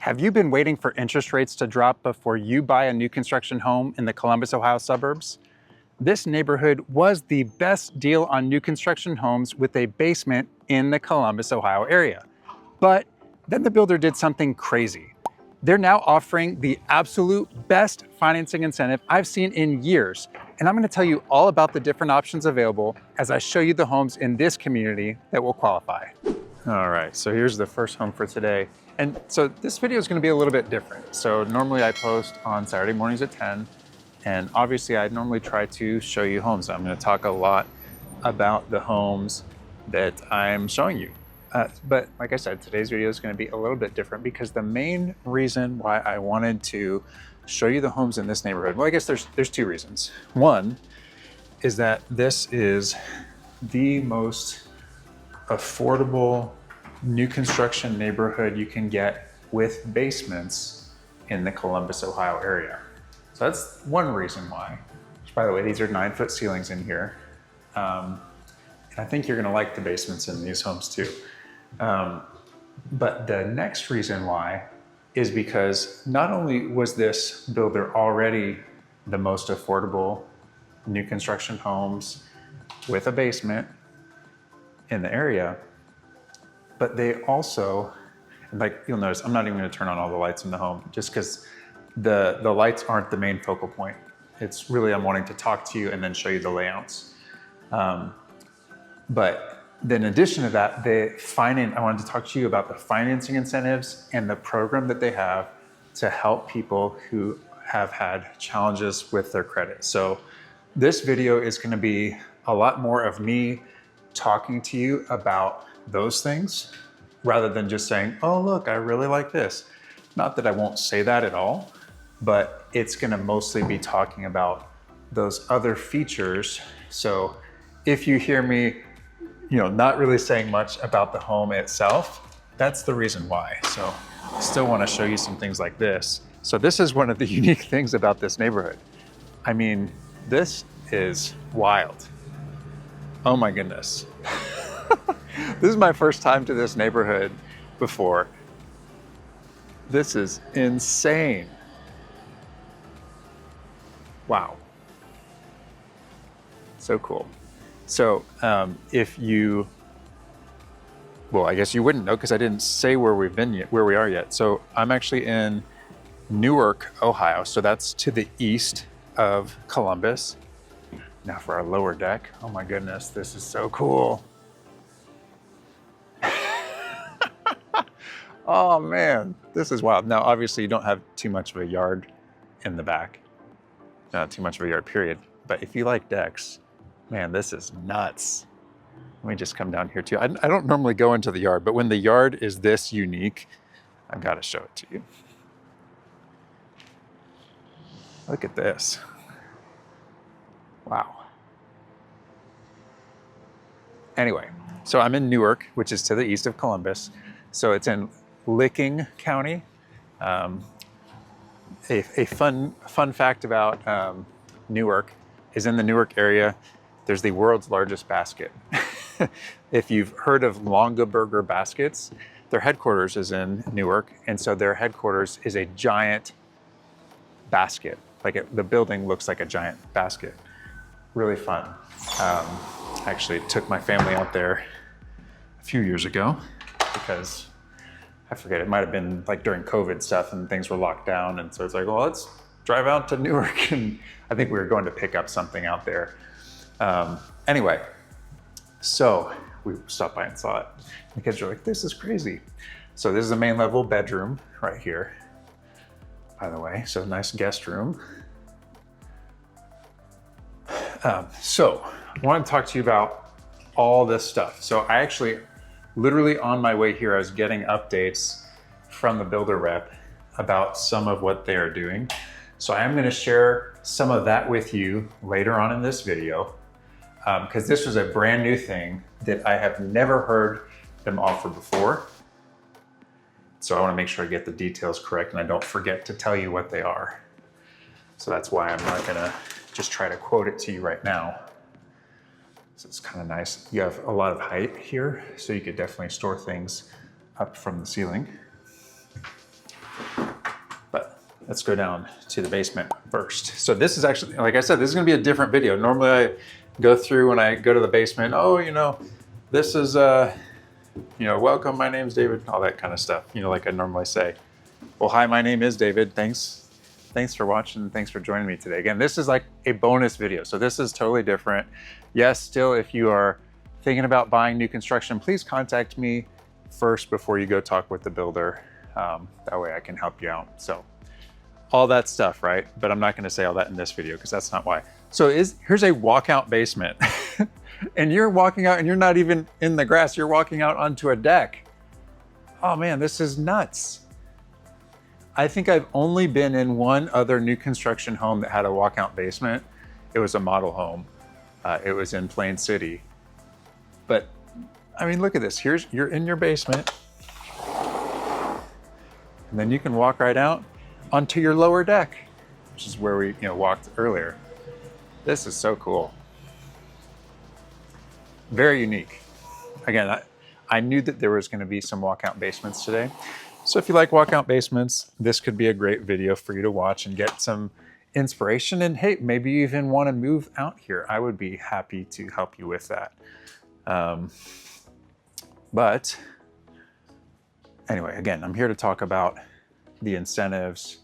Have you been waiting for interest rates to drop before you buy a new construction home in the Columbus, Ohio suburbs? This neighborhood was the best deal on new construction homes with a basement in the Columbus, Ohio area. But then the builder did something crazy. They're now offering the absolute best financing incentive I've seen in years. And I'm going to tell you all about the different options available as I show you the homes in this community that will qualify. All right, so here's the first home for today. And so this video is going to be a little bit different. So normally I post on Saturday mornings at 10, and obviously I normally try to show you homes. I'm going to talk a lot about the homes that I'm showing you. But like I said, today's video is going to be a little bit different because the main reason why I wanted to show you the homes in this neighborhood, well, I guess there's two reasons. One is that this is the most affordable new construction neighborhood you can get with basements in the Columbus, Ohio area. So that's one reason why. Which, by the way, these are 9-foot ceilings in here. And I think you're gonna like the basements in these homes too. But the next reason why is because not only was this builder already the most affordable new construction homes with a basement in the area, but they also, like you'll notice, I'm not even gonna turn on all the lights in the home just because the lights aren't the main focal point. It's really, I'm wanting to talk to you and then show you the layouts. But then in addition to that, I wanted to talk to you about the financing incentives and the program that they have to help people who have had challenges with their credit. So this video is gonna be a lot more of me talking to you about those things rather than just saying, oh, look, I really like this. Not that I won't say that at all, but it's gonna mostly be talking about those other features. So if you hear me, not really saying much about the home itself, that's the reason why. So I still wanna show you some things like this. So this is one of the unique things about this neighborhood. I mean, this is wild. Oh my goodness. This is my first time to this neighborhood before. This is insane. Wow. So cool. So well, I guess you wouldn't know because I didn't say where we are yet. So I'm actually in Newark, Ohio. So that's to the east of Columbus. Now for our lower deck. Oh my goodness, this is so cool. Oh man, this is wild. Now, obviously you don't have too much of a yard in the back. Not too much of a yard, period. But if you like decks, man, this is nuts. Let me just come down here too. I don't normally go into the yard, but when the yard is this unique, I've got to show it to you. Look at this. Wow. Anyway, so I'm in Newark, which is to the east of Columbus. So it's in Licking County. A fun fact about Newark is in the Newark area, there's the world's largest basket. If you've heard of Longaberger Baskets, their headquarters is in Newark. And so their headquarters is a giant basket. The building looks like a giant basket. Really fun. Actually took my family out there a few years ago because I forget, it might've been like during COVID stuff and things were locked down. And so it's like, well, let's drive out to Newark. And I think we were going to pick up something out there. Anyway, so we stopped by and saw it. The kids were like, this is crazy. So this is the main level bedroom right here, by the way. So nice guest room. So I want to talk to you about all this stuff. So I actually, literally on my way here, I was getting updates from the builder rep about some of what they are doing. So I am going to share some of that with you later on in this video, because this was a brand new thing that I have never heard them offer before. So I want to make sure I get the details correct and I don't forget to tell you what they are. So that's why I'm not going to just try to quote it to you right now. So it's kind of nice. You have a lot of height here, so you could definitely store things up from the ceiling. let's go down to the basement first. So this is actually, like I said, this is gonna be a different video. Normally I go through when I go to the basement, oh, this is, welcome, my name's David, all that kind of stuff, like I normally say. Well, hi, my name is David. Thanks for watching. Thanks for joining me today. Again, this is like a bonus video. So this is totally different. Yes, still, if you are thinking about buying new construction, please contact me first before you go talk with the builder. That way I can help you out. So all that stuff, right? But I'm not gonna say all that in this video because that's not why. So here's a walkout basement. And you're walking out and you're not even in the grass, you're walking out onto a deck. Oh man, this is nuts. I think I've only been in one other new construction home that had a walkout basement. It was a model home. It was in Plain City. But I mean, look at this. You're in your basement. And then you can walk right out onto your lower deck, which is where we walked earlier. This is so cool. Very unique. Again, I knew that there was going to be some walkout basements today. So if you like walkout basements, this could be a great video for you to watch and get some inspiration. And hey, maybe you even want to move out here. I would be happy to help you with that. But anyway, again, I'm here to talk about the incentives,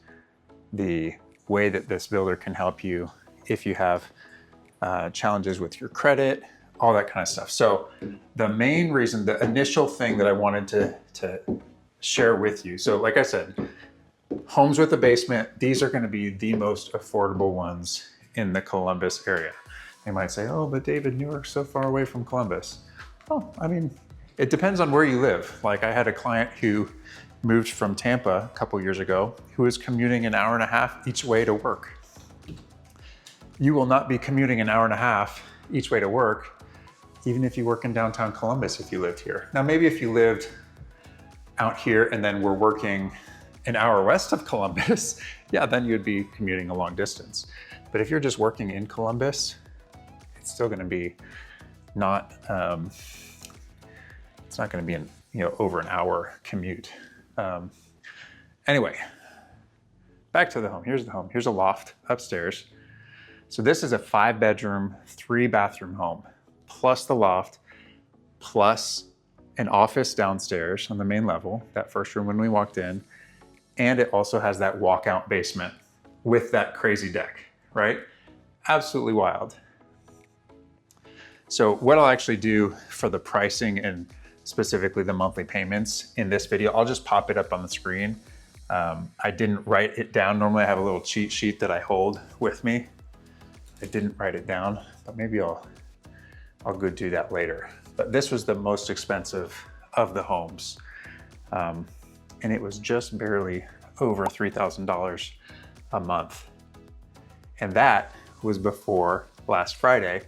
the way that this builder can help you if you have challenges with your credit, all that kind of stuff. So the main reason, the initial thing that I wanted to share with you. So like I said, homes with a basement, these are going to be the most affordable ones in the Columbus area. They might say, oh, but David, Newark's so far away from Columbus. Oh, I mean, it depends on where you live. Like I had a client who moved from Tampa a couple years ago who was commuting an hour and a half each way to work. You will not be commuting an hour and a half each way to work, even if you work in downtown Columbus if you lived here. Now, maybe if you lived out here and then were working an hour west of Columbus, yeah, then you'd be commuting a long distance. But if you're just working in Columbus, it's still gonna be not, it's not gonna be an, over an hour commute. Anyway, back to the home. Here's the home. Here's a loft upstairs. So this is a 5-bedroom, 3-bathroom home, plus the loft, plus an office downstairs on the main level, that first room when we walked in. And it also has that walkout basement with that crazy deck, right? Absolutely wild. So what I'll actually do for the pricing and specifically the monthly payments in this video, I'll just pop it up on the screen. I didn't write it down. Normally I have a little cheat sheet that I hold with me. I didn't write it down, but maybe I'll go do that later. But this was the most expensive of the homes. And it was just barely over $3,000 a month. And that was before last Friday,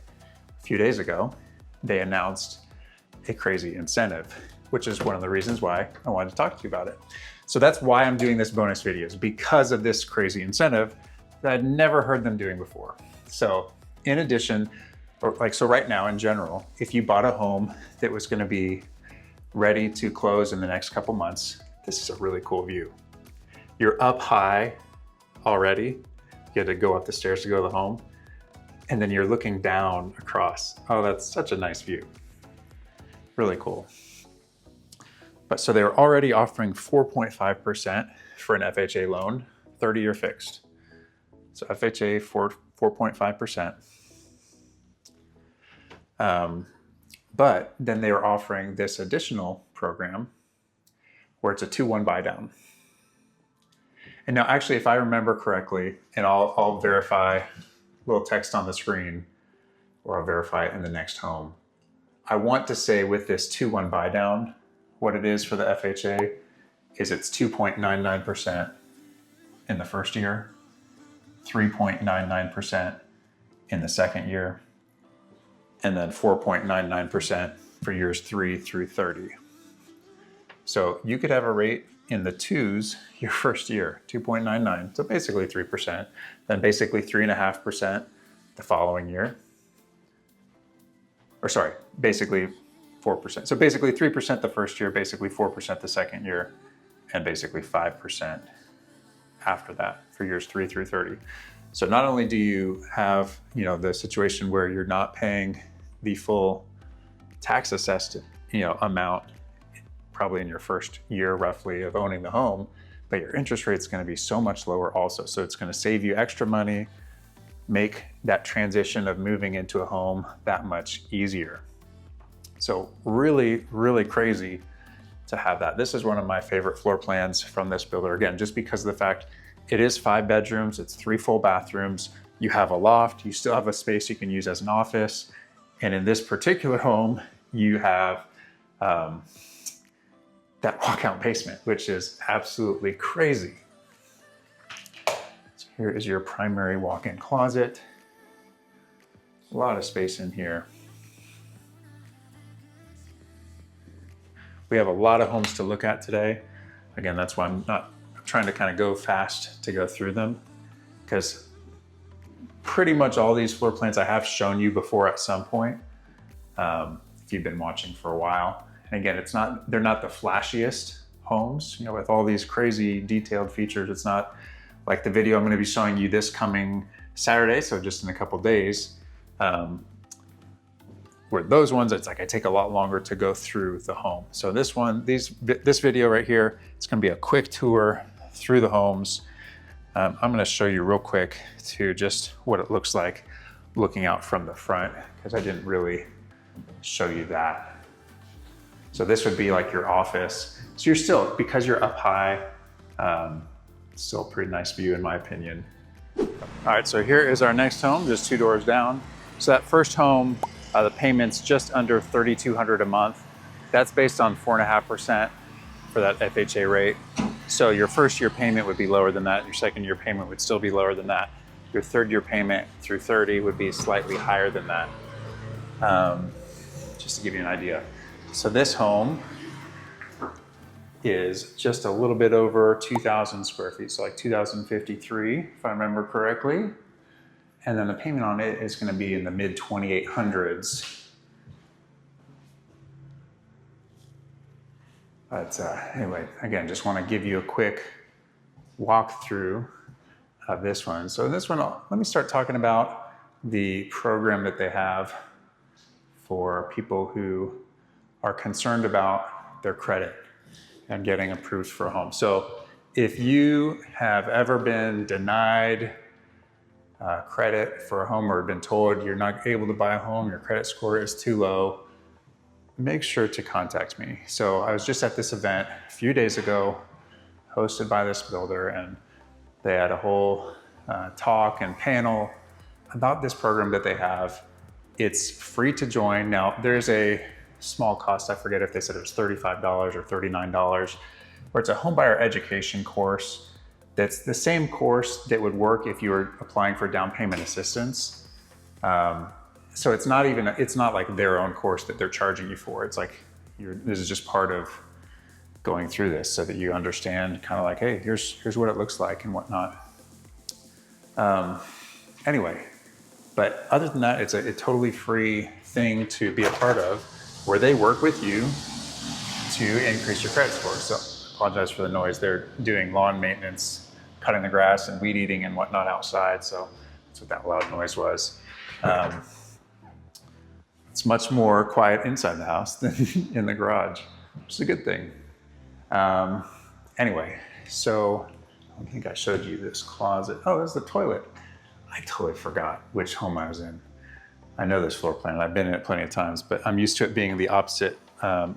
a few days ago, they announced a crazy incentive, which is one of the reasons why I wanted to talk to you about it. So that's why I'm doing this bonus videos, because of this crazy incentive that I'd never heard them doing before. So in addition, so right now in general, if you bought a home that was gonna be ready to close in the next couple months, this is a really cool view. You're up high already. You had to go up the stairs to go to the home. And then you're looking down across. Oh, that's such a nice view. Really cool. But so they were already offering 4.5% for an FHA loan, 30-year fixed. So FHA for 4.5%. But then they were offering this additional program where it's a 2-1 buy down. And now actually, if I remember correctly, and I'll verify a little text on the screen, or I'll verify it in the next home. I want to say with this 2-1 buy down, what it is for the FHA is it's 2.99% in the first year, 3.99% in the second year, and then 4.99% for years 3 through 30. So you could have a rate in the 2s your first year, 2.99, so basically 3%, then basically 3.5% the following year. Or sorry, basically 4%. So basically 3% the first year, basically 4% the second year, and basically 5% after that for years 3 through 30. So not only do you have, the situation where you're not paying the full tax assessed, amount probably in your first year roughly of owning the home, but your interest rate is going to be so much lower also. So it's going to save you extra money, make that transition of moving into a home that much easier. So really, really crazy to have that. This is one of my favorite floor plans from this builder. Again, just because of the fact it is 5 bedrooms, it's 3 full bathrooms, you have a loft, you still have a space you can use as an office. And in this particular home, you have that walkout basement, which is absolutely crazy. So here is your primary walk-in closet. A lot of space in here. We have a lot of homes to look at today. Again, that's why I'm not trying to kind of go fast to go through them, because pretty much all these floor plans I have shown you before at some point, if you've been watching for a while. And again, they're not the flashiest homes, with all these crazy detailed features. It's not like the video I'm going to be showing you this coming Saturday, so just in a couple days. Where those ones, it's like I take a lot longer to go through the home. So this video right here, it's going to be a quick tour through the homes. I'm going to show you real quick to just what it looks like looking out from the front, because I didn't really show you that. So this would be like your office. So you're still, because you're up high, still a pretty nice view in my opinion. All right, so here is our next home, just 2 doors down. So that first home, the payment's just under $3,200 a month. That's based on 4.5% for that FHA rate. So your first year payment would be lower than that. Your second year payment would still be lower than that. Your third year payment through 30 would be slightly higher than that. Just to give you an idea. So this home is just a little bit over 2,000 square feet. So like 2,053, if I remember correctly. And then the payment on it is going to be in the mid 2,800s. But anyway, again, just want to give you a quick walkthrough of this one. So this one, let me start talking about the program that they have for people who are concerned about their credit and getting approved for a home. So if you have ever been denied credit for a home or been told you're not able to buy a home, your credit score is too low, make sure to contact me. So I was just at this event a few days ago, hosted by this builder, and they had a whole talk and panel about this program that they have. It's free to join. Now, there's a small cost. I forget if they said it was $35 or $39, where it's a homebuyer education course. That's the same course that would work if you were applying for down payment assistance. So it's not like their own course that they're charging you for. It's like, this is just part of going through this so that you understand kind of like, hey, here's what it looks like and whatnot. Anyway, but other than that, it's a totally free thing to be a part of, where they work with you to increase your credit score. So I apologize for the noise. They're doing lawn maintenance, cutting the grass and weed eating and whatnot outside. So that's what that loud noise was. It's much more quiet inside the house than in the garage, which is a good thing. Anyway, so I think I showed you this closet. Oh, there's the toilet. I totally forgot which home I was in. I know this floor plan. I've been in it plenty of times, but I'm used to it being the opposite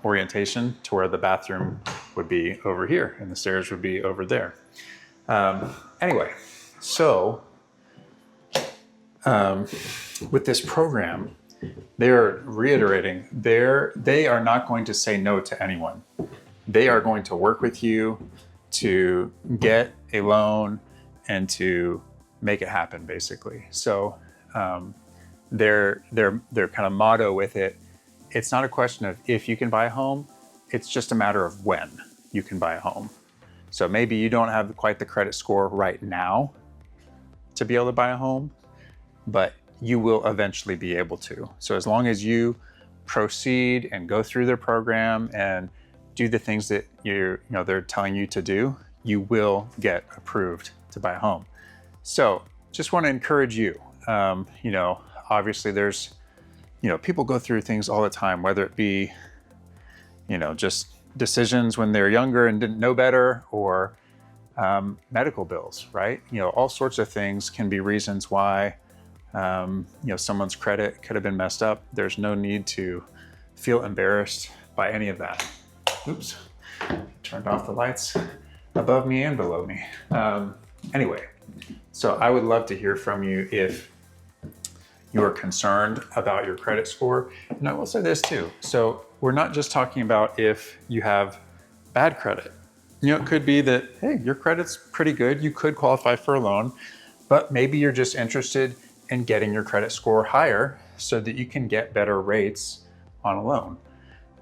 orientation, to where the bathroom would be over here and the stairs would be over there. Anyway, so with this program, they're reiterating, they are not going to say no to anyone. They are going to work with you to get a loan and to make it happen, basically. So their kind of motto with it, it's not a question of if you can buy a home, it's just a matter of when you can buy a home. So maybe you don't have quite the credit score right now to be able to buy a home, but you will eventually be able to. So as long as you proceed and go through their program and do the things that they're telling you to do, you will get approved to buy a home. So just want to encourage you. Obviously there's, people go through things all the time, whether it be, just decisions when they're younger and didn't know better, or medical bills, right? All sorts of things can be reasons why, someone's credit could have been messed up. There's no need to feel embarrassed by any of that. Oops, turned off the lights above me and below me. Anyway, so I would love to hear from you if you're concerned about your credit score. And I will say this too. So we're not just talking about if you have bad credit. It could be that, hey, your credit's pretty good. You could qualify for a loan, but maybe you're just interested in getting your credit score higher so that you can get better rates on a loan.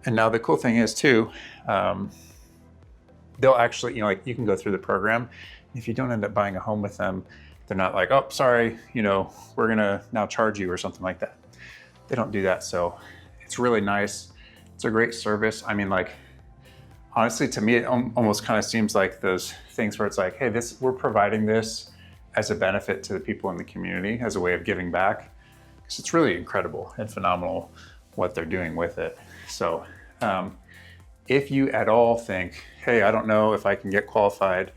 And now the cool thing is too, they'll actually, you can go through the program. If you don't end up buying a home with them, they're not like, oh, sorry, we're gonna now charge you or something like that. They don't do that. So it's really nice. It's a great service. I mean, honestly, to me, it almost kind of seems like those things where it's like, hey, we're providing this as a benefit to the people in the community, as a way of giving back. Because it's really incredible and phenomenal what they're doing with it. So if you at all think, hey, I don't know if I can get qualified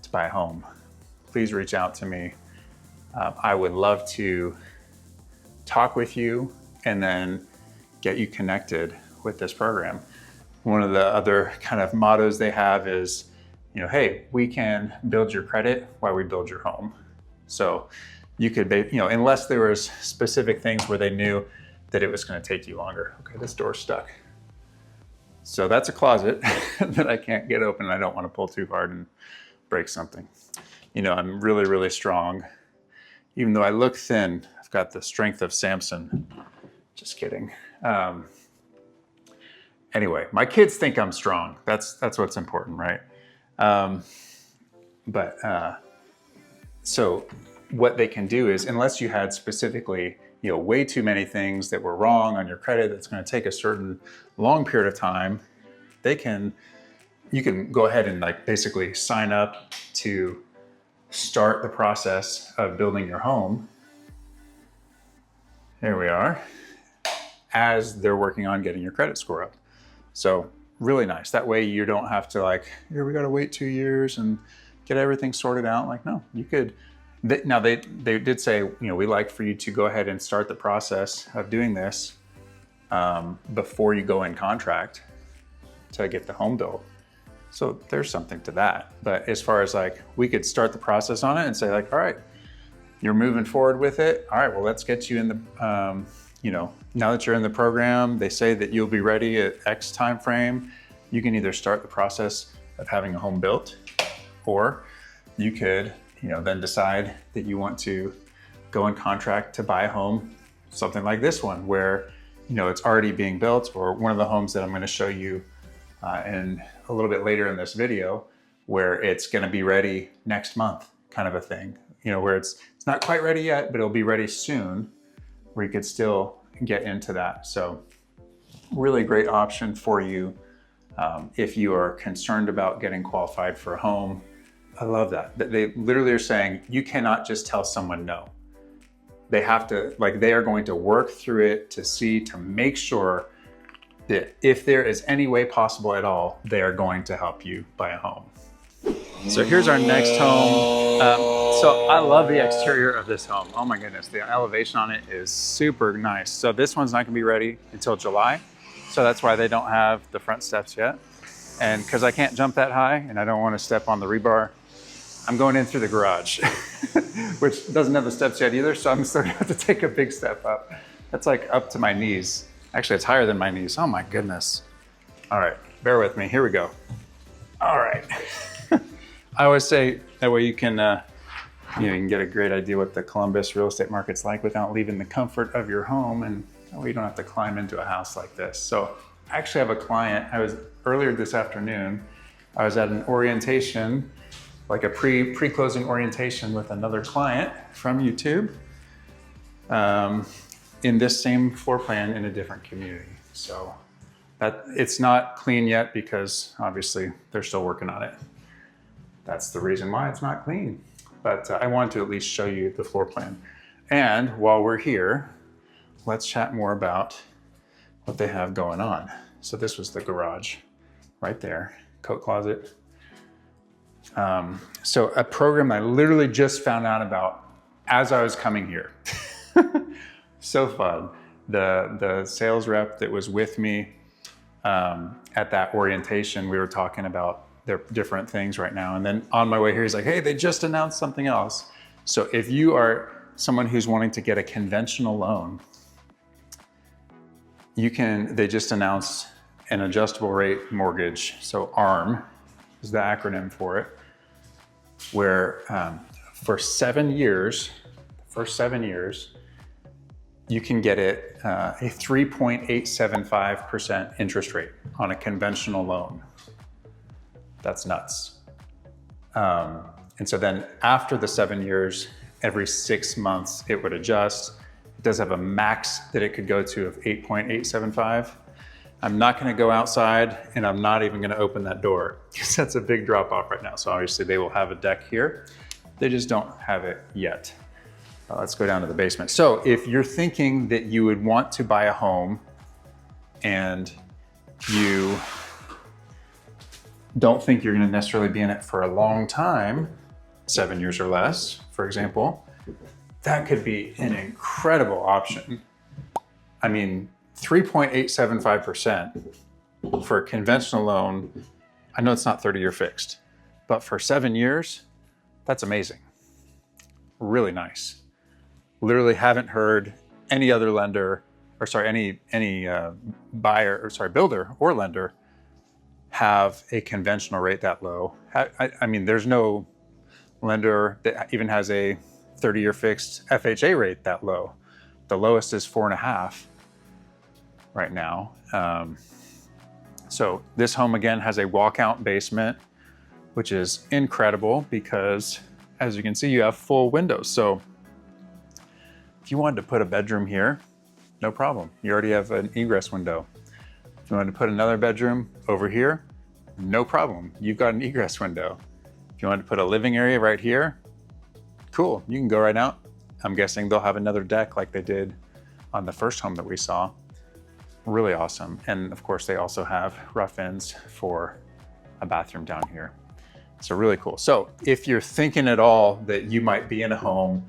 to buy a home, please reach out to me. I would love to talk with you and then get you connected with this program. One of the other kind of mottos they have is, hey, we can build your credit while we build your home. So you could, unless there was specific things where they knew that it was going to take you longer. Okay, this door's stuck. So that's a closet that I can't get open. I don't want to pull too hard and break something. I'm really, really strong. Even though I look thin, I've got the strength of Samson. Just kidding. Anyway, my kids think I'm strong. That's what's important, right? So what they can do is, unless you had specifically, way too many things that were wrong on your credit that's going to take a certain long period of time, you can go ahead and basically sign up to start the process of building your home. There we are, as they're working on getting your credit score up. So really nice. That way you don't have to here we got to wait 2 years and get everything sorted out. No, you could. Now they did say, we like for you to go ahead and start the process of doing this before you go in contract to get the home built. So there's something to that. But as far as we could start the process on it and say all right, you're moving forward with it. All right, well, let's get you in the, now that you're in the program, they say that you'll be ready at X time frame. You can either start the process of having a home built, or you could, then decide that you want to go in contract to buy a home, something like this one, where, it's already being built, or one of the homes that I'm going to show you in a little bit later in this video, where it's going to be ready next month, kind of a thing, where it's not quite ready yet, but it'll be ready soon, where you could still get into that. So really great option for you if you are concerned about getting qualified for a home. I love that. They literally are saying you cannot just tell someone no. They have to, they are going to work through it to make sure that if there is any way possible at all, they are going to help you buy a home. So here's our next home. So I love the exterior of this home. Oh my goodness, the elevation on it is super nice. So this one's not gonna be ready until July. So that's why they don't have the front steps yet. And because I can't jump that high and I don't want to step on the rebar, I'm going in through the garage, which doesn't have the steps yet either. So I'm still gonna have to take a big step up. That's up to my knees. Actually, it's higher than my knees. Oh my goodness. All right, bear with me. Here we go. All right. I always say that way you can, you can get a great idea what the Columbus real estate market's like without leaving the comfort of your home, and that way you don't have to climb into a house like this. So I actually have a client. Earlier this afternoon, I was at an orientation, like a pre-closing orientation with another client from YouTube, in this same floor plan in a different community. So that it's not clean yet because obviously they're still working on it. That's the reason why it's not clean. But I wanted to at least show you the floor plan. And while we're here, let's chat more about what they have going on. So this was the garage right there, coat closet. So a program I literally just found out about as I was coming here. So fun. The sales rep that was with me at that orientation, we were talking about their different things right now. And then on my way here, he's like, hey, they just announced something else. So if you are someone who's wanting to get a conventional loan, they just announced an adjustable rate mortgage. So ARM is the acronym for it, where for 7 years, first 7 years, you can get it a 3.875% interest rate on a conventional loan. That's nuts. And so then after the 7 years, every 6 months it would adjust. It does have a max that it could go to of 8.875. I'm not gonna go outside and I'm not even gonna open that door because that's a big drop off right now. So obviously they will have a deck here. They just don't have it yet. Let's go down to the basement. So if you're thinking that you would want to buy a home and you don't think you're gonna necessarily be in it for a long time, 7 years or less, for example, that could be an incredible option. I mean, 3.875% for a conventional loan, I know it's not 30-year fixed, but for 7 years, that's amazing. Really nice. Literally haven't heard any other lender, or sorry, any builder or lender have a conventional rate that low. I mean, there's no lender that even has a 30-year fixed FHA rate that low. The lowest is 4.5 right now. So this home again has a walkout basement, which is incredible because as you can see, you have full windows. So if you wanted to put a bedroom here, no problem. You already have an egress window. If you wanted to put another bedroom over here, no problem. You've got an egress window. If you wanted to put a living area right here, cool, you can go right out. I'm guessing they'll have another deck like they did on the first home that we saw. Really awesome. And of course, they also have rough ends for a bathroom down here. So really cool. So if you're thinking at all that you might be in a home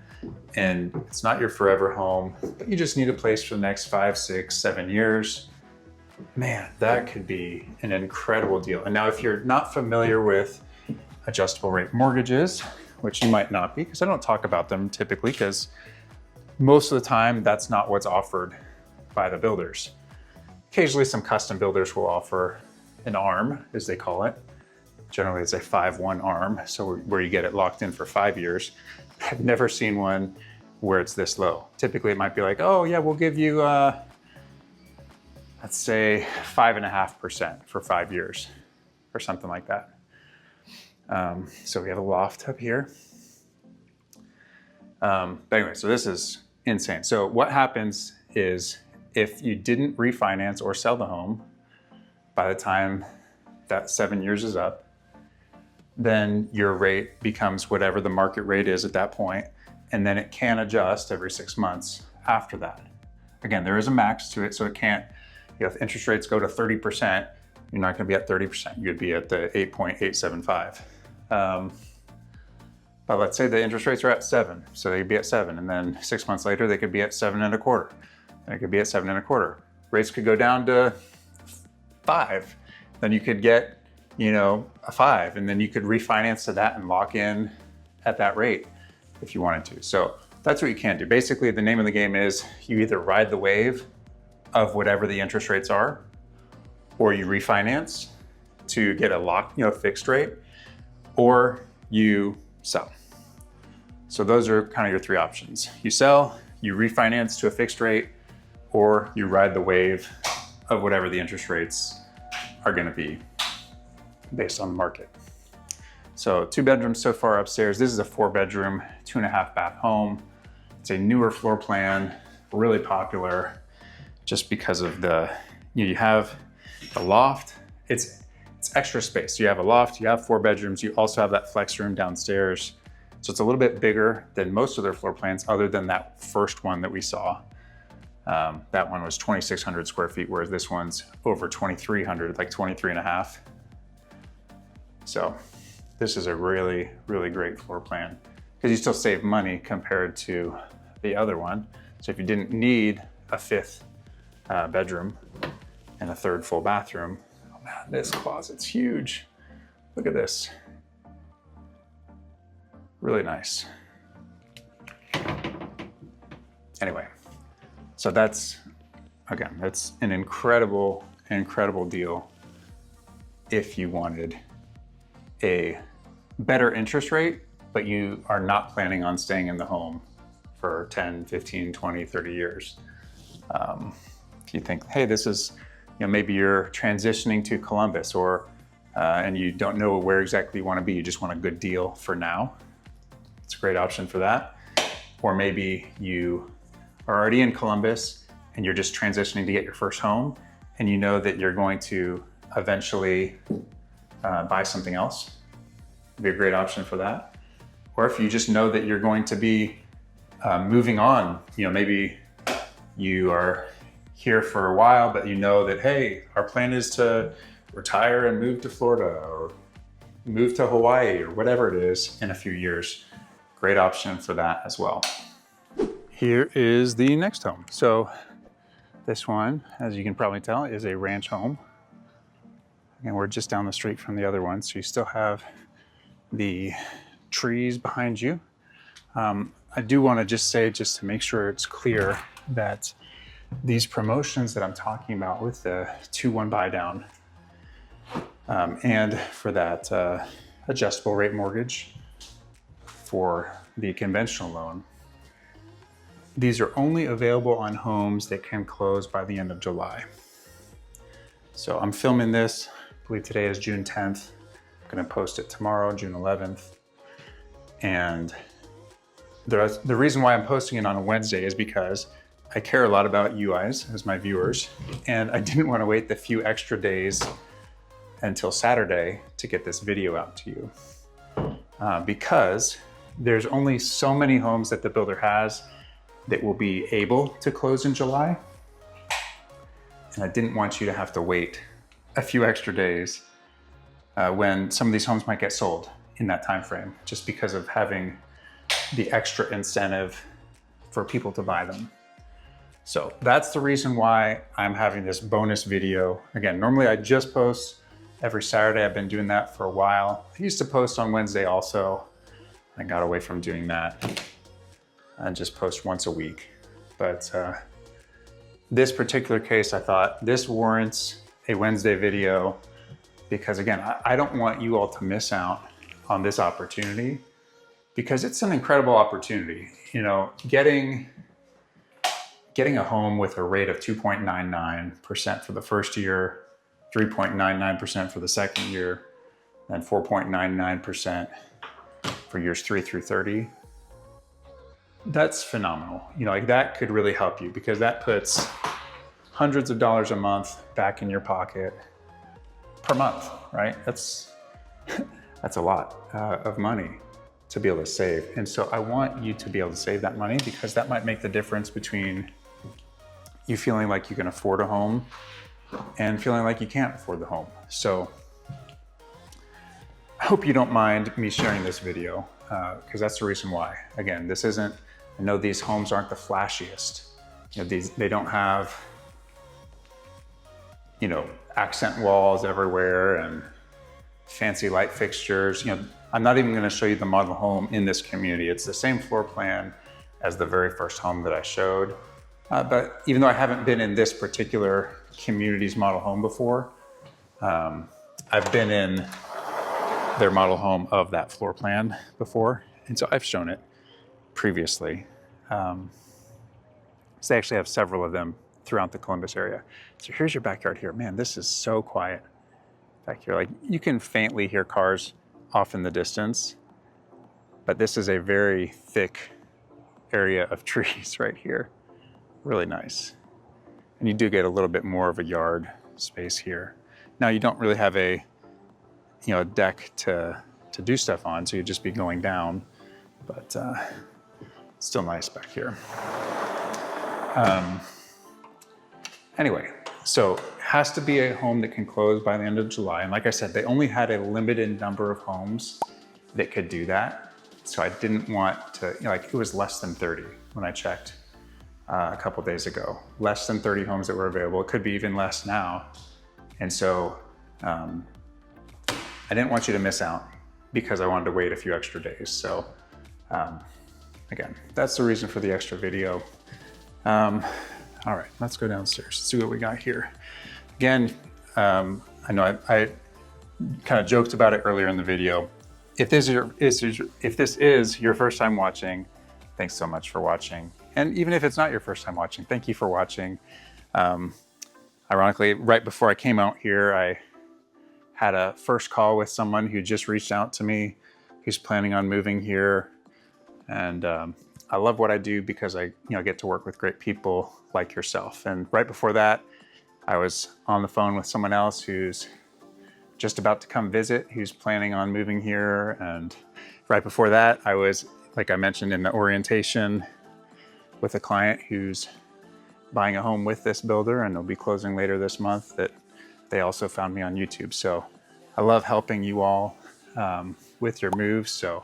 and it's not your forever home, but you just need a place for the next 5, 6, 7 years, man, that could be an incredible deal. And now if you're not familiar with adjustable rate mortgages, which you might not be, because I don't talk about them typically, because most of the time that's not what's offered by the builders. Occasionally some custom builders will offer an ARM, as they call it. Generally it's a 5-1 ARM, so where you get it locked in for 5 years. I've never seen one where it's this low. Typically it might be like, oh yeah, we'll give you, let's say 5.5% for 5 years or something like that. So we have a loft up here. But anyway, so this is insane. So what happens is if you didn't refinance or sell the home by the time that 7 years is up, then your rate becomes whatever the market rate is at that point, and then it can adjust every 6 months after that. Again, there is a max to it, so it can't, if interest rates go to 30%, you're not gonna be at 30%, you'd be at the 8.875. But let's say the interest rates are at 7, so they'd be at 7, and then 6 months later, they could be at 7.25, and it could be at 7.25. Rates could go down to 5, then you could get, a 5, and then you could refinance to that and lock in at that rate if you wanted to. So that's what you can do. Basically, the name of the game is you either ride the wave of whatever the interest rates are, or you refinance to get a lock, fixed rate, or you sell. So those are kind of your 3 options. You sell, you refinance to a fixed rate, or you ride the wave of whatever the interest rates are gonna be based on the market. So 2 bedrooms so far upstairs. This is a 4-bedroom, 2.5 bath home. It's a newer floor plan, really popular just because of you have the loft. It's it's extra space. You have a loft, you have 4 bedrooms, you also have that flex room downstairs. So it's a little bit bigger than most of their floor plans other than that first one that we saw. That one was 2,600 square feet, whereas this one's over 2,300, like 23 and a half. So this is a really, really great floor plan because you still save money compared to the other one. So if you didn't need a 5th bedroom and a 3rd full bathroom, oh man, this closet's huge. Look at this. Really nice. Anyway, so that's an incredible, incredible deal if you wanted a better interest rate, but you are not planning on staying in the home for 10, 15, 20, 30 years. If you think, hey, this is, maybe you're transitioning to Columbus and you don't know where exactly you want to be, you just want a good deal for now. It's a great option for that. Or maybe you are already in Columbus and you're just transitioning to get your first home and you know that you're going to eventually buy something else. It'd be a great option for that. Or if you just know that you're going to be moving on, maybe you are here for a while, but you know that, hey, our plan is to retire and move to Florida or move to Hawaii or whatever it is in a few years. Great option for that as well. Here is the next home. So this one, as you can probably tell, is a ranch home. And we're just down the street from the other one, so you still have the trees behind you. I do want to just say, just to make sure it's clear, that these promotions that I'm talking about with the 2-1 buy down and for that adjustable rate mortgage for the conventional loan, these are only available on homes that can close by the end of July. So I'm filming this, I believe today is June 10th. I'm gonna post it tomorrow, June 11th. And the reason why I'm posting it on a Wednesday is because I care a lot about you guys as my viewers, and I didn't want to wait the few extra days until Saturday to get this video out to you. Because there's only so many homes that the builder has that will be able to close in July. And I didn't want you to have to wait a few extra days when some of these homes might get sold in that time frame, just because of having the extra incentive for people to buy them. So that's the reason why I'm having this bonus video. Again, normally I just post every Saturday. I've been doing that for a while. I used to post on Wednesday also. I got away from doing that and just post once a week. But this particular case, I thought this warrants a Wednesday video because again, I don't want you all to miss out on this opportunity because it's an incredible opportunity. Getting a home with a rate of 2.99% for the first year, 3.99% for the second year, and 4.99% for years 3 through 30. That's phenomenal. That could really help you because that puts hundreds of dollars a month back in your pocket per month, right? That's a lot of money to be able to save. And so I want you to be able to save that money because that might make the difference between you feeling like you can afford a home and feeling like you can't afford the home. So I hope you don't mind me sharing this video because that's the reason why. Again, I know these homes aren't the flashiest. They don't have, accent walls everywhere and fancy light fixtures. I'm not even going to show you the model home in this community. It's the same floor plan as the very first home that I showed. But even though I haven't been in this particular community's model home before, I've been in their model home of that floor plan before. And so I've shown it previously. So they actually have several of them throughout the Columbus area. So here's your backyard here. Man, this is so quiet back here. Like you can faintly hear cars off in the distance, but this is a very thick area of trees right here. Really nice. And you do get a little bit more of a yard space here. Now you don't really have a a deck to do stuff on, so you'd just be going down, but still nice back here. Anyway, so it has to be a home that can close by the end of July. And like I said, they only had a limited number of homes that could do that. So I didn't want to, it was less than 30 when I checked a couple days ago. Less than 30 homes that were available. It could be even less now. And so I didn't want you to miss out because I wanted to wait a few extra days. So again, that's the reason for the extra video. All right, let's go downstairs, see what we got here. Again, I know I kind of joked about it earlier in the video. If this is your first time watching, thanks so much for watching. And even if it's not your first time watching, thank you for watching. Ironically, right before I came out here, I had a first call with someone who just reached out to me, who's planning on moving here. And I love what I do because I get to work with great people like yourself. And right before that, I was on the phone with someone else who's just about to come visit, who's planning on moving here. And right before that, I was, like I mentioned in the orientation, with a client who's buying a home with this builder, and they'll be closing later this month, that they also found me on YouTube. So I love helping you all with your moves. So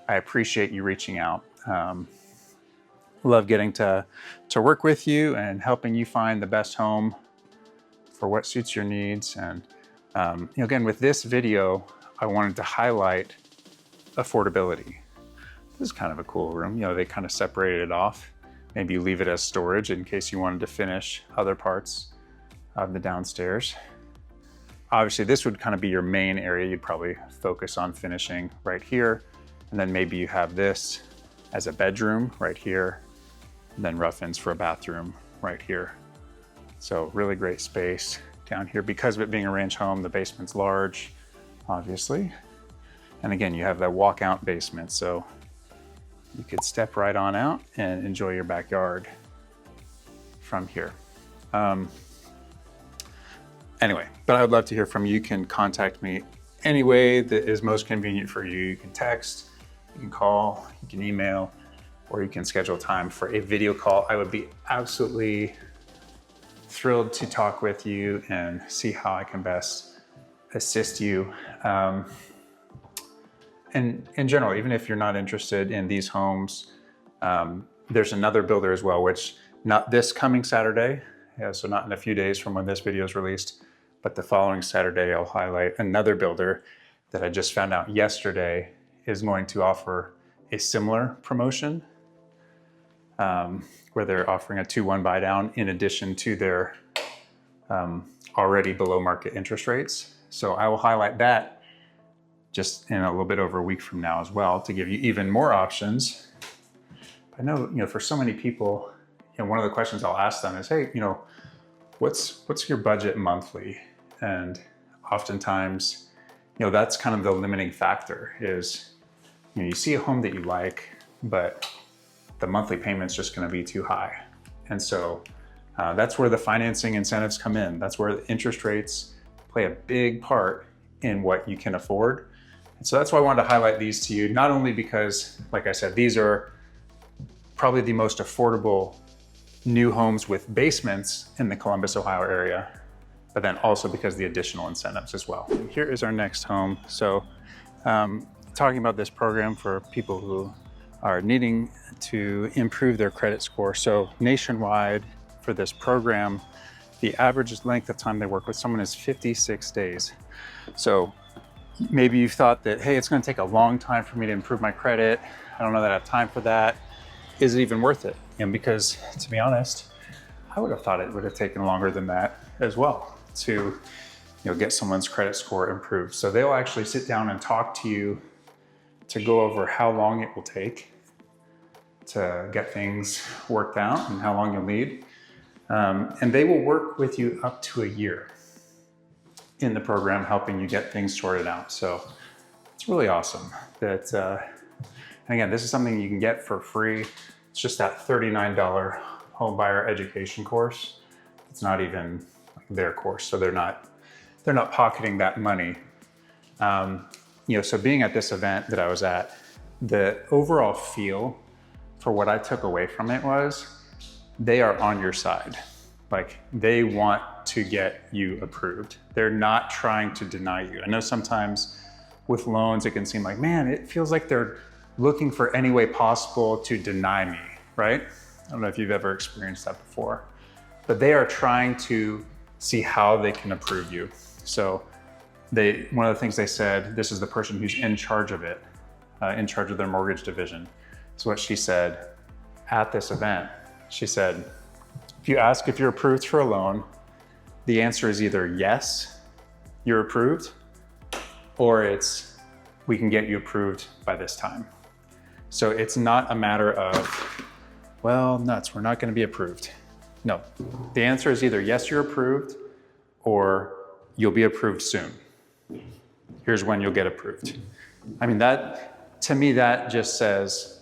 I appreciate you reaching out. Love getting to work with you and helping you find the best home for what suits your needs. And again, with this video, I wanted to highlight affordability. This is kind of a cool room. They kind of separated it off. Maybe you leave it as storage in case you wanted to finish other parts of the downstairs. Obviously, this would kind of be your main area. You'd probably focus on finishing right here. And then maybe you have this as a bedroom right here, and then rough-ins for a bathroom right here. So really great space down here. Because of it being a ranch home, the basement's large, obviously. And again, you have that walkout basement, so you could step right on out and enjoy your backyard from here. Anyway, but I would love to hear from you. You can contact me any way that is most convenient for you. You can text, you can call, you can email, or you can schedule time for a video call. I would be absolutely thrilled to talk with you and see how I can best assist you. And in general, even if you're not interested in these homes, there's another builder as well, which not this coming Saturday, so not in a few days from when this video is released, but the following Saturday, I'll highlight another builder that I just found out yesterday is going to offer a similar promotion, where they're offering a 2-1 buy down in addition to their already below market interest rates. So I will highlight that just in a little bit over a week from now as well, to give you even more options. I know, for so many people, one of the questions I'll ask them is, hey, what's your budget monthly? And oftentimes, that's kind of the limiting factor is, you see a home that you like, but the monthly payment's just going to be too high. And so that's where the financing incentives come in. That's where the interest rates play a big part in what you can afford. And so that's why I wanted to highlight these to you, not only because, like I said, these are probably the most affordable new homes with basements in the Columbus, Ohio area, but then also because the additional incentives as well. Here is our next home. So talking about this program for people who are needing to improve their credit score. So nationwide for this program, the average length of time they work with someone is 56 days. So maybe you've thought that, hey, it's going to take a long time for me to improve my credit. I don't know that I have time for that. Is it even worth it? And because, to be honest, I would have thought it would have taken longer than that as well to get someone's credit score improved. So they'll actually sit down and talk to you to go over how long it will take to get things worked out and how long you'll need. And they will work with you up to a year in the program, helping you get things sorted out. So it's really awesome that, and again, this is something you can get for free. It's just that $39 home buyer education course. It's not even their course. So they're not pocketing that money So being at this event that I was at, the overall feel for what I took away from it was they are on your side. Like, they want to get you approved. They're not trying to deny you. I know sometimes with loans, it can seem like, man, it feels like they're looking for any way possible to deny me, right? I don't know if you've ever experienced that before, but they are trying to see how they can approve you. So one of the things they said, this is the person who's in charge of it, in charge of their mortgage division. So what she said at this event, she said, if you ask if you're approved for a loan, the answer is either yes, you're approved, or it's, we can get you approved by this time. So it's not a matter of, well, nuts, we're not going to be approved. No, the answer is either yes, you're approved, or you'll be approved soon. Here's when you'll get approved. I mean, that, to me, that just says,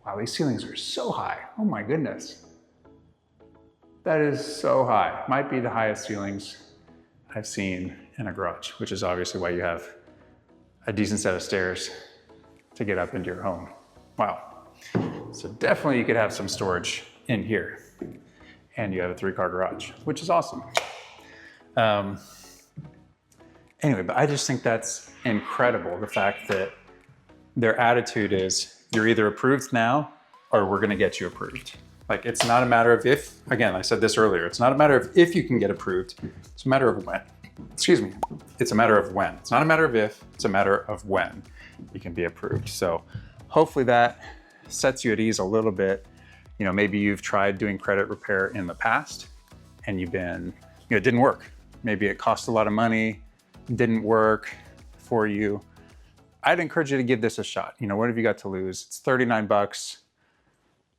wow, these ceilings are so high. Oh my goodness. That is so high. Might be the highest ceilings I've seen in a garage, which is obviously why you have a decent set of stairs to get up into your home. Wow. So definitely you could have some storage in here, and you have a 3-car garage, which is awesome. Anyway, but I just think that's incredible. The fact that their attitude is, you're either approved now or we're going to get you approved. Like, it's not a matter of if, again, I said this earlier, it's not a matter of if you can get approved, it's a matter of when. Excuse me, it's a matter of when. It's not a matter of if, it's a matter of when you can be approved. So hopefully that sets you at ease a little bit. Maybe you've tried doing credit repair in the past and you've been, it didn't work. Maybe it cost a lot of money, didn't work for you. I'd encourage you to give this a shot. What have you got to lose? It's $39.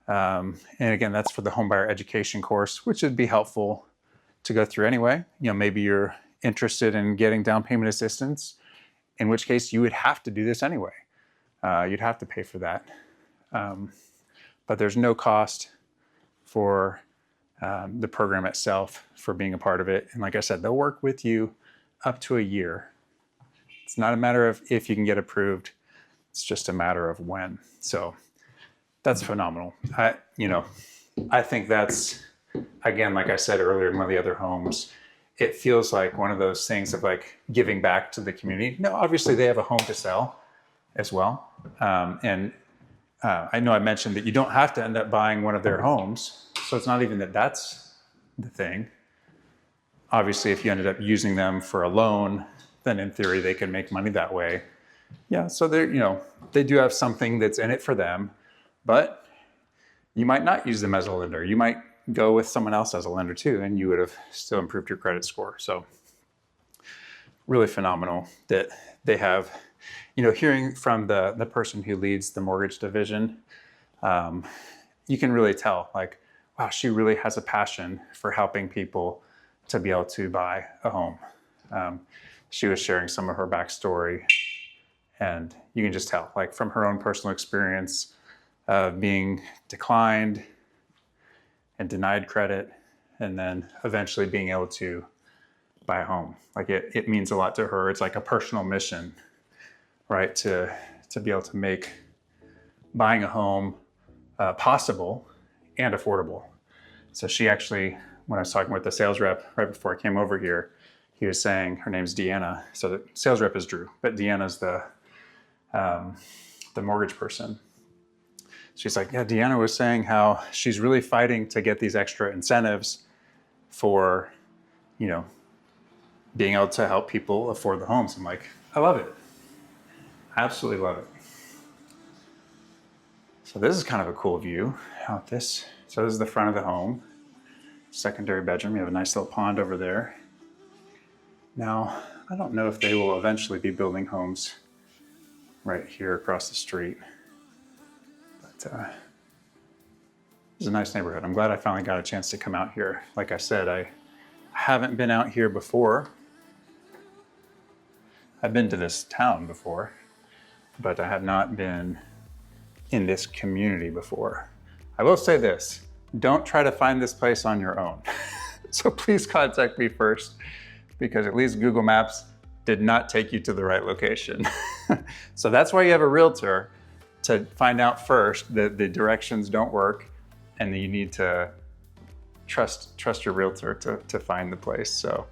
And again, that's for the homebuyer education course, which would be helpful to go through anyway. Maybe you're interested in getting down payment assistance, in which case you would have to do this anyway. You'd have to pay for that. But there's no cost for the program itself for being a part of it. And like I said, they'll work with you up to a year. It's not a matter of if you can get approved, it's just a matter of when. So that's phenomenal. I think that's, again, like I said earlier in one of the other homes, it feels like one of those things of like giving back to the community. No, obviously they have a home to sell as well. I know I mentioned that you don't have to end up buying one of their homes. So it's not even that that's the thing. Obviously, if you ended up using them for a loan, then in theory, they can make money that way. Yeah, so they do have something that's in it for them, but you might not use them as a lender. You might go with someone else as a lender too, and you would have still improved your credit score. So really phenomenal that they have, hearing from the person who leads the mortgage division, you can really tell, like, wow, she really has a passion for helping people to be able to buy a home. She was sharing some of her backstory, and you can just tell, like, from her own personal experience of being declined and denied credit, and then eventually being able to buy a home. Like, it means a lot to her. It's like a personal mission, right? To be able to make buying a home possible and affordable. So she actually, when I was talking with the sales rep right before I came over here, he was saying, her name's Deanna. So the sales rep is Drew, but Deanna's the mortgage person. She's like, yeah, Deanna was saying how she's really fighting to get these extra incentives for, being able to help people afford the homes. I'm like, I love it. Absolutely love it. So this is kind of a cool view out this. So this is the front of the home. Secondary bedroom. You have a nice little pond over there. Now, I don't know if they will eventually be building homes right here across the street. But it's a nice neighborhood. I'm glad I finally got a chance to come out here. Like I said, I haven't been out here before. I've been to this town before, but I have not been in this community before. I will say this, don't try to find this place on your own. So please contact me first, because at least Google Maps did not take you to the right location. So that's why you have a realtor, to find out first that the directions don't work and that you need to trust your realtor to find the place. So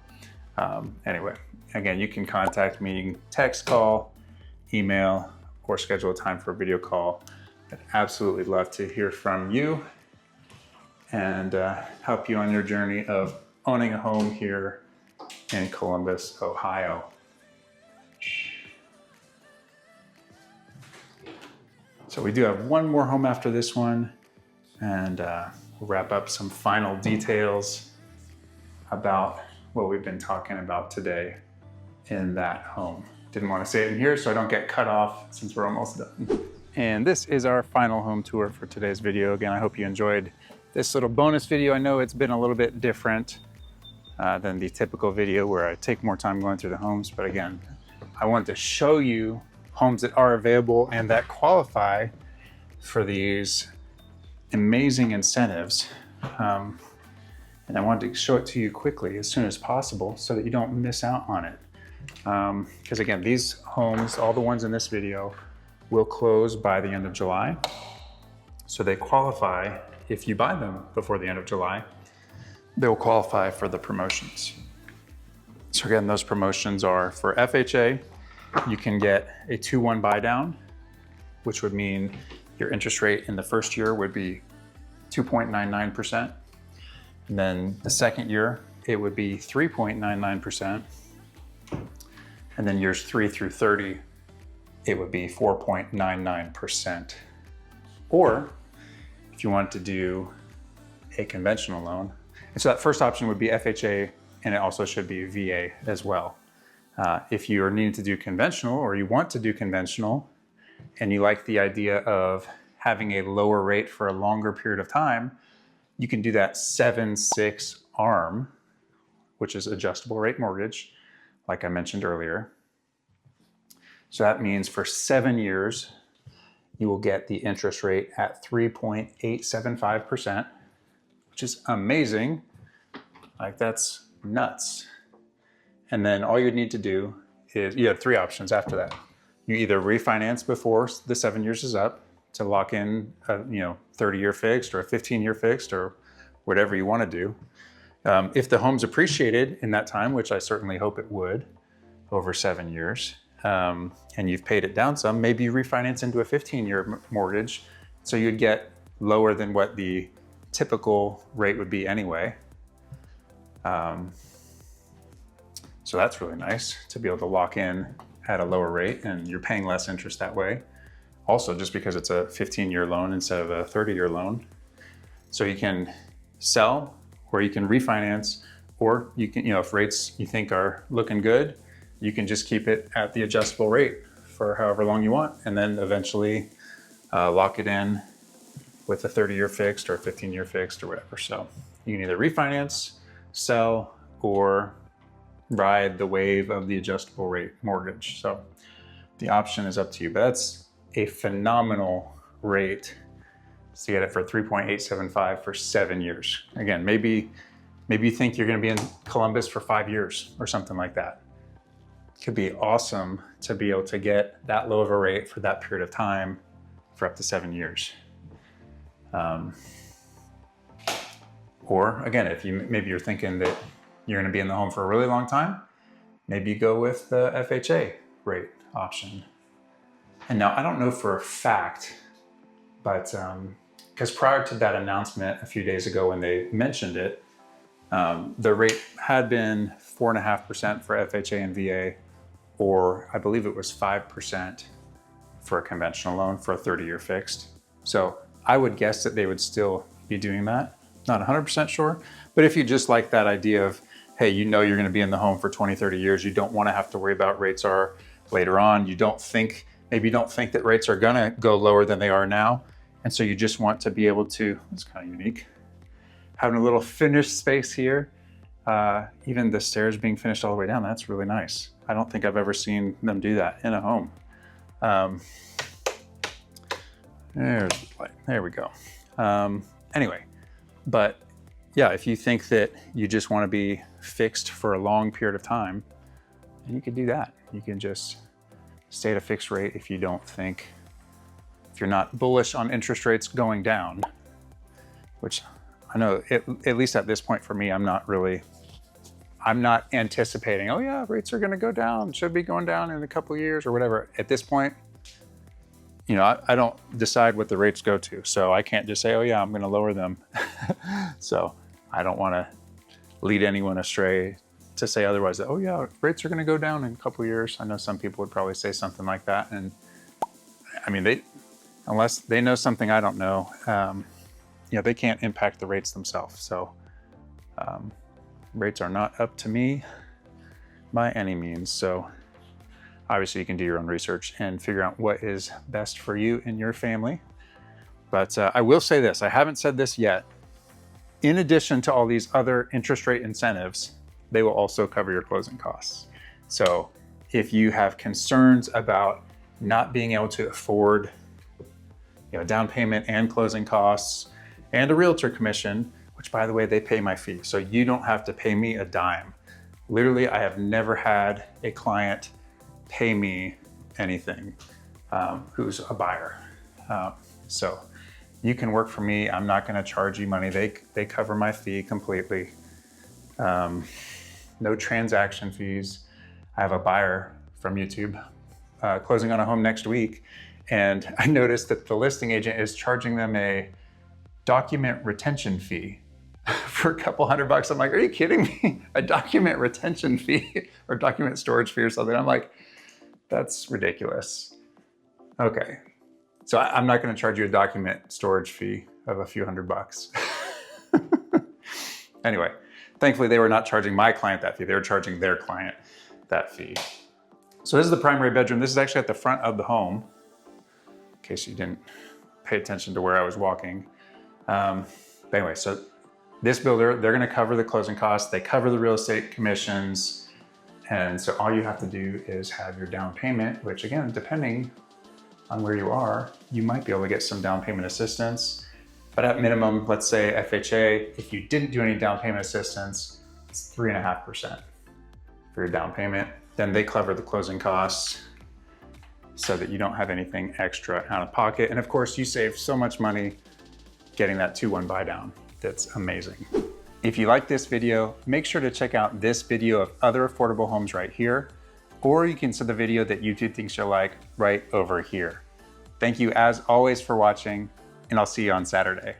anyway, again, you can contact me, you can text, call, email, or schedule a time for a video call. I'd absolutely love to hear from you and help you on your journey of owning a home here in Columbus, Ohio. So we do have one more home after this one, and we'll wrap up some final details about what we've been talking about today in that home. Didn't want to say it in here so I don't get cut off since we're almost done. And this is our final home tour for today's video. Again, I hope you enjoyed this little bonus video. I know it's been a little bit different than the typical video where I take more time going through the homes, but again, I want to show you homes that are available and that qualify for these amazing incentives. And I wanted to show it to you quickly as soon as possible so that you don't miss out on it. Because again, these homes, all the ones in this video, will close by the end of July. So they qualify, if you buy them before the end of July, they'll qualify for the promotions. So again, those promotions are for FHA. You can get a 2-1 buy down, which would mean your interest rate in the first year would be 2.99%. And then the second year, it would be 3.99%. And then years 3 through 30, it would be 4.99%. Or if you want to do a conventional loan, and so that first option would be FHA, and it also should be VA as well. If you are needing to do conventional, or you want to do conventional, and you like the idea of having a lower rate for a longer period of time, you can do that 7/6 ARM, which is adjustable rate mortgage, like I mentioned earlier. So that means for 7 years, you will get the interest rate at 3.875%, which is amazing. Like, that's nuts. And then all you need to do is, you have 3 options after that. You either refinance before the 7 years is up to lock in a 30-year fixed or a 15-year fixed or whatever you want to do. If the home's appreciated in that time, which I certainly hope it would over 7 years, and you've paid it down some, maybe you refinance into a 15-year mortgage, so you'd get lower than what the typical rate would be anyway. So that's really nice to be able to lock in at a lower rate, and you're paying less interest that way. Also, just because it's a 15-year loan instead of a 30-year loan. So you can sell, or you can refinance, or you can, if rates you think are looking good, you can just keep it at the adjustable rate for however long you want, and then eventually lock it in with a 30-year fixed or a 15-year fixed or whatever. So you can either refinance, sell, or ride the wave of the adjustable rate mortgage. So the option is up to you, but that's a phenomenal rate to get it for 3.875 for 7 years. Again, maybe you think you're going to be in Columbus for 5 years or something like that. It could be awesome to be able to get that low of a rate for that period of time for up to 7 years. Or again, if maybe you're thinking that you're going to be in the home for a really long time, maybe you go with the FHA rate option. And now I don't know for a fact, but because prior to that announcement a few days ago when they mentioned it, the rate had been 4.5% for FHA and VA, or I believe it was 5% for a conventional loan for a 30-year fixed. So I would guess that they would still be doing that. Not 100% sure, but if you just like that idea of, hey, you're going to be in the home for 20, 30 years, you don't want to have to worry about rates are later on. Maybe you don't think that rates are going to go lower than they are now. And so you just want to be able to, it's kind of unique, having a little finished space here. Even the stairs being finished all the way down, that's really nice. I don't think I've ever seen them do that in a home. There's the light, there we go. Anyway, but yeah, if you think that you just want to be fixed for a long period of time, And you could do that. You can just stay at a fixed rate if you're not bullish on interest rates going down, which I know at least at this point for me, I'm not anticipating, oh yeah, rates are gonna go down, should be going down in a couple of years or whatever. At this point, you know, I don't decide what the rates go to. So I can't just say, oh yeah, I'm gonna lower them. So I don't wanna lead anyone astray to say otherwise, that, oh yeah, rates are gonna go down in a couple of years. I know some people would probably say something like that. And I mean, unless they know something I don't know, you know, they can't impact the rates themselves. So rates are not up to me by any means. So obviously you can do your own research and figure out what is best for you and your family. But I will say this, I haven't said this yet. In addition to all these other interest rate incentives, they will also cover your closing costs. So if you have concerns about not being able to afford, you know, down payment and closing costs and a realtor commission, which by the way, they pay my fee. So you don't have to pay me a dime. Literally, I have never had a client pay me anything who's a buyer. So you can work for me. I'm not gonna charge you money. They cover my fee completely. No transaction fees. I have a buyer from YouTube closing on a home next week. And I noticed that the listing agent is charging them a document retention fee for a couple $100. I'm like, are you kidding me? A document retention fee or document storage fee or something. I'm like, that's ridiculous. Okay. So I'm not going to charge you a document storage fee of a few $100. Anyway, thankfully they were not charging my client that fee. They were charging their client that fee. So this is the primary bedroom. This is actually at the front of the home, in case you didn't pay attention to where I was walking. But anyway, so this builder, they're going to cover the closing costs. They cover the real estate commissions. And so all you have to do is have your down payment, which again, depending on where you are, you might be able to get some down payment assistance. But at minimum, let's say FHA, if you didn't do any down payment assistance, it's 3.5% for your down payment. Then they cover the closing costs so that you don't have anything extra out of pocket. And of course, you save so much money getting that 2-1 buy down. That's amazing. If you like this video, make sure to check out this video of other affordable homes right here, or you can see the video that YouTube thinks you'll like right over here. Thank you as always for watching, and I'll see you on Saturday.